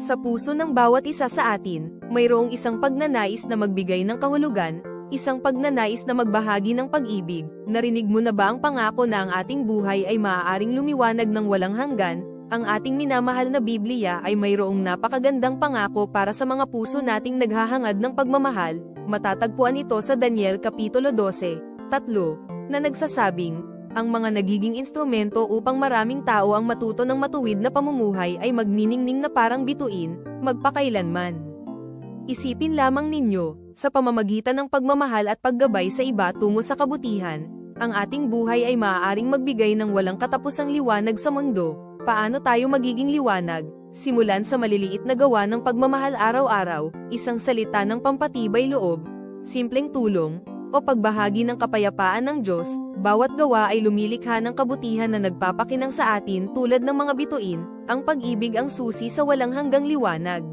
Sa puso ng bawat isa sa atin, mayroong isang pagnanais na magbigay ng kahulugan, isang pagnanais na magbahagi ng pag-ibig. Narinig mo na ba ang pangako na ang ating buhay ay maaaring lumiwanag ng walang hanggan? Ang ating minamahal na Biblia ay mayroong napakagandang pangako para sa mga puso nating naghahangad ng pagmamahal. Matatagpuan ito sa Daniel Kapitulo 12:3, na nagsasabing, ang mga nagiging instrumento upang maraming tao ang matuto ng matuwid na pamumuhay ay magniningning na parang bituin, magpakailanman. Isipin lamang ninyo, sa pamamagitan ng pagmamahal at paggabay sa iba tungo sa kabutihan, ang ating buhay ay maaaring magbigay ng walang katapusang liwanag sa mundo. Paano tayo magiging liwanag? Simulan sa maliliit na gawa ng pagmamahal araw-araw, isang salita ng pampatibay loob, simpleng tulong, o pagbahagi ng kapayapaan ng Diyos. Bawat gawa ay lumilikha ng kabutihan na nagpapakinang sa atin tulad ng mga bituin. Ang pag-ibig ang susi sa walang hanggang liwanag.